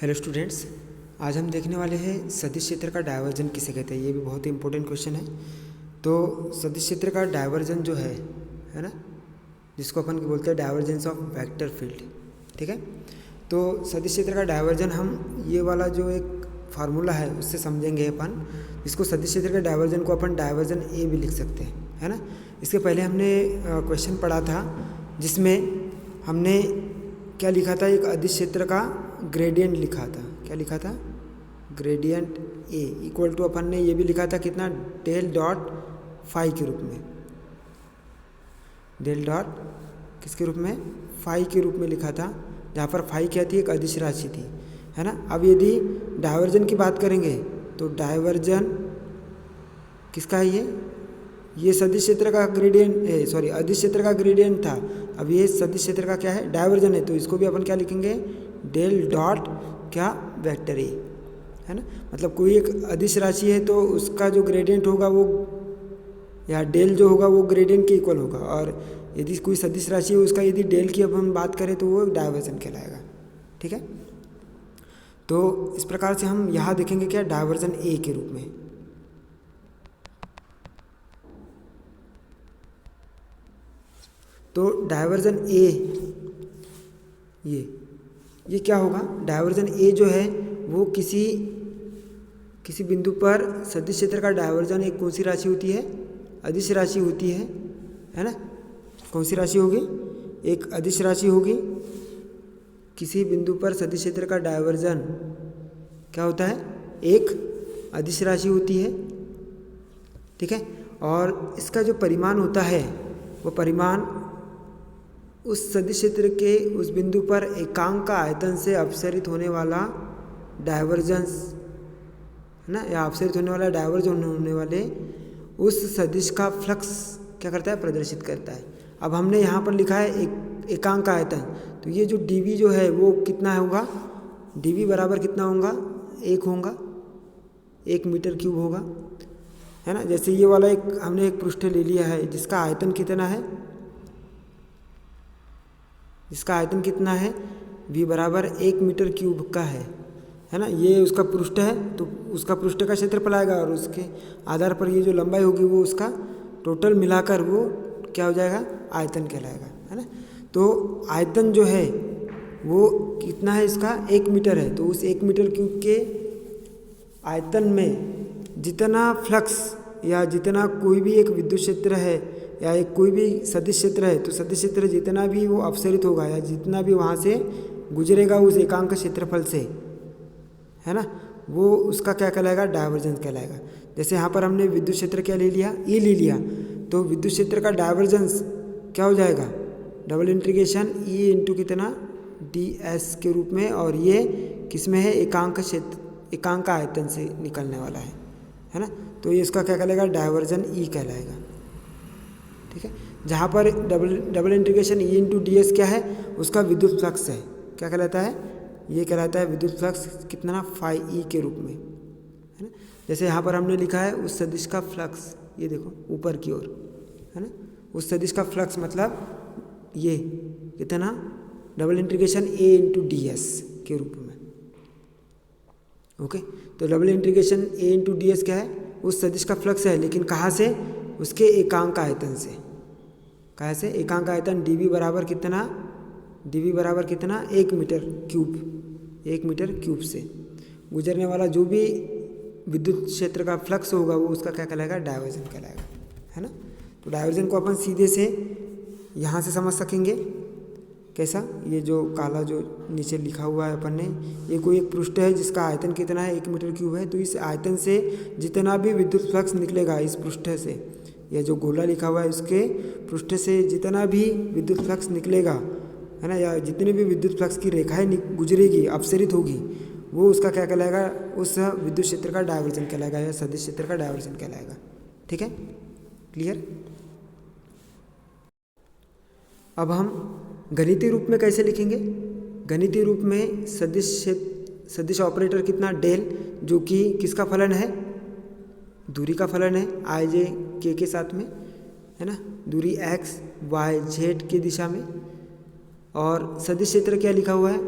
Hello students, आज हम देखने वाले हैं सदिश क्षेत्र का डायवर्जन किसे कहते हैं। ये भी बहुत ही इंपॉर्टेंट क्वेश्चन है। तो सदिश क्षेत्र का डायवर्जन जो है ना, जिसको अपन बोलते हैं डायवर्जेंस ऑफ वेक्टर फील्ड। ठीक है, तो सदिश क्षेत्र का डायवर्जन हम ये वाला जो एक फार्मूला है उससे समझेंगे अपन। इसको सदिश क्षेत्र के डायवर्जन को अपन डायवर्जन ए भी लिख सकते हैं, है ना। इसके पहले हमने क्वेश्चन पढ़ा था जिसमें हमने क्या लिखा था, एक अदिश क्षेत्र का ग्रेडियंट लिखा था। क्या लिखा था? ग्रेडियंट ए इक्वल टू अपन ने ये भी लिखा था कितना, डेल डॉट फाई के रूप में। डेल डॉट किसके रूप में? फाई के रूप में लिखा था, जहाँ पर फाई क्या थी? एक अदिश राशि थी, है ना। अब यदि डायवर्जन की बात करेंगे तो डायवर्जन किसका है? ये सदिश क्षेत्र का ग्रेडियंट सॉरी अदिश क्षेत्र का ग्रेडियंट था। अब ये सदिश क्षेत्र का क्या है? डायवर्जन है। तो इसको भी अपन क्या लिखेंगे? डेल डॉट क्या? वेक्टर ए, है ना। मतलब कोई एक अदिश राशि है तो उसका जो ग्रेडियंट होगा वो, या डेल जो होगा वो ग्रेडियंट के इक्वल होगा। और यदि कोई सदिश राशि है उसका यदि डेल की अब हम बात करें तो वो डायवर्जन कहलाएगा। ठीक है, तो इस प्रकार से हम यहाँ देखेंगे क्या, डायवर्जन ए के रूप में। तो डायवर्जन ए ये क्या होगा? डायवर्जन ए जो है वो किसी बिंदु पर सदिश क्षेत्र का डायवर्जन एक कौन सी राशि होती है? अदिश राशि होती है ना। कौन सी राशि होगी? एक अदिश राशि होगी। किसी बिंदु पर सदिश क्षेत्र का डायवर्जन क्या होता है? एक अदिश राशि होती है। ठीक है, और इसका जो परिमाण होता है वो परिमाण उस सदिश क्षेत्र के उस बिंदु पर एकांक का आयतन से अपसरित होने वाला डायवर्जेंस, है ना, या अपसरित होने वाला डायवर्जन होने वाले उस सदिश का फ्लक्स क्या करता है? प्रदर्शित करता है। अब हमने यहाँ पर लिखा है एकांक का आयतन, तो ये जो dv जो है वो कितना होगा? dv बराबर कितना होगा? 1 होगा, 1 मीटर क्यूब होगा, है ना। जैसे ये वाला हमने एक पृष्ठ ले लिया है जिसका आयतन कितना है? इसका आयतन कितना है? v बराबर 1 मीटर क्यूब का है ना। ये उसका पृष्ठ है तो उसका पृष्ठ का क्षेत्रफल आएगा और उसके आधार पर ये जो लंबाई होगी वो उसका टोटल मिलाकर वो क्या हो जाएगा? आयतन कहलाएगा, है ना। तो आयतन जो है वो कितना है? इसका 1 मीटर है। तो उस 1 मीटर क्यूब के आयतन में जितना फ्लक्स या जितना कोई भी एक विद्युत क्षेत्र है या एक कोई भी सदिश क्षेत्र है, तो सदिश क्षेत्र जितना भी वो अपसरित होगा या जितना भी वहाँ से गुजरेगा उस एकांक क्षेत्रफल से, है ना, वो उसका क्या कहलाएगा? डायवर्जेंस कहलाएगा। जैसे यहाँ पर हमने विद्युत क्षेत्र क्या ले लिया? ई ले लिया, तो विद्युत क्षेत्र का डायवर्जेंस क्या हो जाएगा? डबल इंटीग्रेशन ई इंटू कितना? डी एस के रूप में। और ये किस में है? एकांक आयतन से निकलने वाला है ना। तो ये इसका क्या कहलाएगा? डायवर्जन ई कहलाएगा। ठीक है, जहाँ पर double integration E into D S क्या है? उसका विद्युत फ्लक्स है। क्या कहलाता है? ये कहलाता है विद्युत फ्लक्स कितना? फाई ई के रूप में, है ना। जैसे यहाँ पर हमने लिखा है उस सदिश का फ्लक्स, ये देखो ऊपर की ओर, है ना। उस सदिश का फ्लक्स मतलब ये कितना? डबल इंटीग्रेशन ए इंटू डी एस के रूप में। ओके, तो डबल इंटीग्रेशन ए इंटू डी एस क्या है? उस सदिश का फ्लक्स है, लेकिन कहाँ से? उसके एकांक आयतन से। कहाँ से? एकांक आयतन dv बराबर कितना? dv बराबर कितना? 1 मीटर क्यूब, 1 मीटर क्यूब से गुजरने वाला जो भी विद्युत क्षेत्र का फ्लक्स होगा वो उसका क्या कहलाएगा? डायवर्जन कहलाएगा, है ना। तो डायवर्जन को अपन सीधे से यहाँ से समझ सकेंगे। कैसा? ये जो काला जो नीचे लिखा हुआ है अपन ने, ये कोई एक पृष्ठ है जिसका आयतन कितना है? 1 मीटर क्यूब है। तो इस आयतन से जितना भी विद्युत फ्लक्स निकलेगा इस पृष्ठ से, यह जो गोला लिखा हुआ है उसके पृष्ठ से जितना भी विद्युत फ्लक्स निकलेगा, है ना, या जितने भी विद्युत फ्लक्स की रेखाएं गुजरेगी, अपसरित होगी, वो उसका क्या कहलाएगा? उस विद्युत क्षेत्र का डायवर्जन कहलाएगा या सदिश क्षेत्र का डायवर्जन कहलाएगा। ठीक है, क्लियर। अब हम गणितीय रूप में कैसे लिखेंगे? गणितीय रूप में सदिश ऑपरेटर कितना? डेल, जो कि किसका फलन है? दूरी का फलन है आई जे के साथ में, है ना। दूरी एक्स वाई जेड की दिशा में। और सदिश क्षेत्र क्या लिखा हुआ है?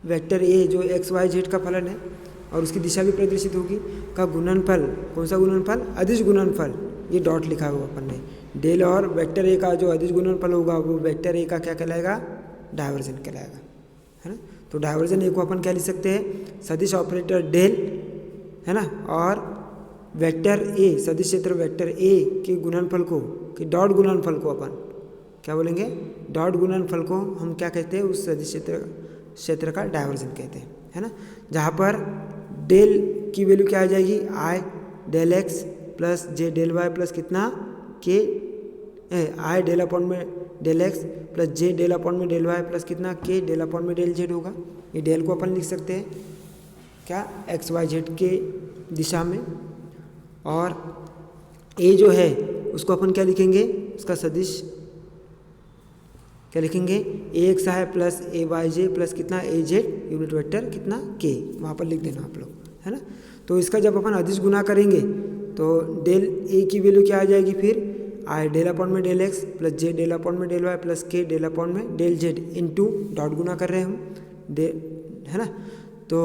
वेक्टर ए जो एक्स वाई जेड का फलन है और उसकी दिशा भी प्रदर्शित होगी का गुणनफल, कौन सा गुणनफल, अदिश गुणनफल, ये डॉट लिखा हुआ अपन ने, डेल और वेक्टर ए का जो अदिश गुणनफल होगा वो वेक्टर ए का क्या कहलाएगा, डायवर्जन कहलाएगा, है ना। तो डायवर्जन ए को अपन क्या लिख सकते हैं, सदिश ऑपरेटर डेल, है ना, और वेक्टर ए, सदिश क्षेत्र वेक्टर ए के गुणनफल को, कि डॉट गुणनफल को अपन क्या बोलेंगे, डॉट गुणनफल को हम क्या कहते हैं, उस सदिश क्षेत्र का डायवर्जन कहते हैं, है ना। जहाँ पर डेल की वैल्यू क्या आ जाएगी, आई डेल एक्स प्लस जे डेल वाई प्लस कितना के, आई डेल अपॉन में डेल एक्स प्लस जे डेल अपॉन में डेल वाई प्लस कितना के डेल अपॉन में डेल जेड होगा। ये डेल को अपन लिख सकते हैं क्या, एक्स वाई जेड के दिशा में, और ए जो है उसको अपन क्या लिखेंगे, उसका सदिश क्या लिखेंगे, ए एक्स आई प्लस ए वाई जे प्लस कितना ए जेड यूनिट वेक्टर कितना के, वहाँ पर लिख देना आप लोग, है ना। तो इसका जब अपन अदिश गुना करेंगे तो डेल ए की वैल्यू क्या आ जाएगी, फिर आई डेल अपॉन में डेल एक्स प्लस जे डेल अपॉन में डेल वाई प्लस के डेल अपॉन में डेल जेड इनटू डॉट गुना कर रहे हैं हम डे, है ना। तो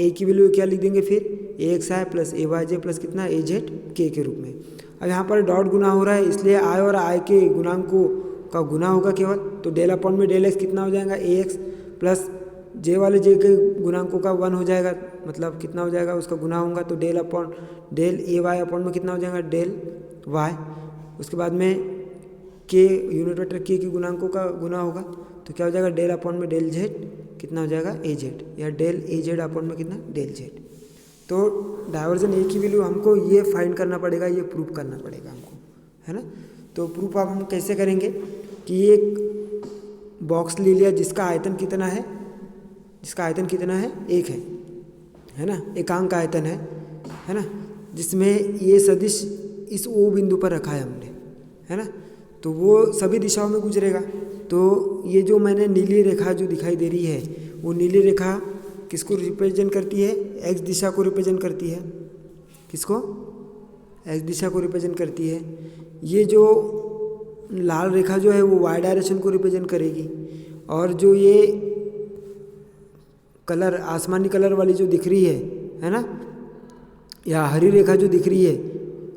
ए की वैल्यू क्या लिख देंगे, फिर ए एक्स आई प्लस ए वाई जे प्लस कितना ए जेड के रूप में। अब यहाँ पर डॉट गुना हो रहा है इसलिए आई और आई के गुणांकों का गुना होगा केवल, तो डेल अपॉन में डेल एक्स कितना हो जाएगा, ए एक्स प्लस जे वाले जे के गुणांकों का 1 हो जाएगा, मतलब कितना हो जाएगा, उसका गुना होगा, तो del upon del A Y upon में कितना हो जाएगा, डेल वाई, उसके बाद में के यूनिट वेक्टर के गुणांकों का गुना होगा, तो क्या हो जाएगा, डेल अपॉन में डेल जेड कितना हो जाएगा, ए जेड, या डेल ए जेड अपॉन में कितना, डेल जेड। तो डायवर्जन ए की वैल्यू हमको ये फाइंड करना पड़ेगा, ये प्रूफ करना पड़ेगा हमको, है ना। तो प्रूफ अब हम कैसे करेंगे कि एक बॉक्स ले लिया जिसका आयतन कितना है, जिसका आयतन कितना है, एक है ना, एकांक आयतन है ना, जिसमें ये सदिश इस ओ बिंदु पर रखा है हमने, है ना, तो वो सभी दिशाओं में गुजरेगा। तो ये जो मैंने नीली रेखा जो दिखाई दे रही है, वो नीली रेखा किसको रिप्रेजेंट करती है, एक्स दिशा को रिप्रेजेंट करती है, किसको, एक्स दिशा को रिप्रेजेंट करती है। ये जो लाल रेखा जो है वो वाई डायरेक्शन को रिप्रेजेंट करेगी, और जो ये कलर आसमानी कलर वाली जो दिख रही है ना, या हरी रेखा जो दिख रही है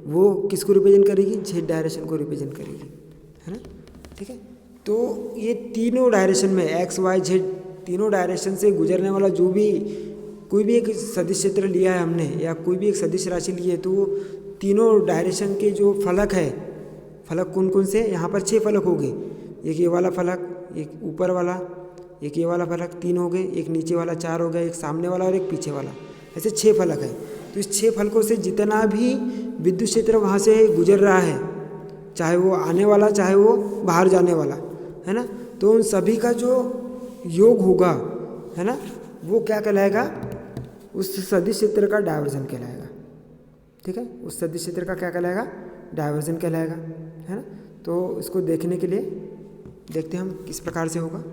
वो किसको रिप्रेजेंट करेगी, जेड डायरेक्शन को रिप्रेजेंट करेगी, है ना, ठीक है। तो ये तीनों डायरेक्शन में एक्स वाई जेड तीनों डायरेक्शन से गुजरने वाला जो भी कोई भी एक सदिश क्षेत्र लिया है हमने, या कोई भी एक सदिश राशि ली है, तो वो तीनों डायरेक्शन के जो फलक है, फलक कौन कौन से, यहाँ पर 6 फलक हो गए, एक ये वाला फलक, एक ऊपर वाला, एक ये वाला फलक, 3 हो गए, एक नीचे वाला 4 हो गया, एक सामने वाला और एक पीछे वाला, ऐसे 6 फलक है। तो इस 6 फलकों से जितना भी विद्युत क्षेत्र वहाँ से गुजर रहा है, चाहे वो आने वाला चाहे वो बाहर जाने वाला, है ना, तो उन सभी का जो योग होगा, है ना, वो क्या कहलाएगा, उस सदिश क्षेत्र का डायवर्जन कहलाएगा, ठीक है, उस सदिश क्षेत्र का क्या कहलाएगा, डायवर्जन कहलाएगा, है ना। तो इसको देखने के लिए देखते हैं हम किस प्रकार से होगा।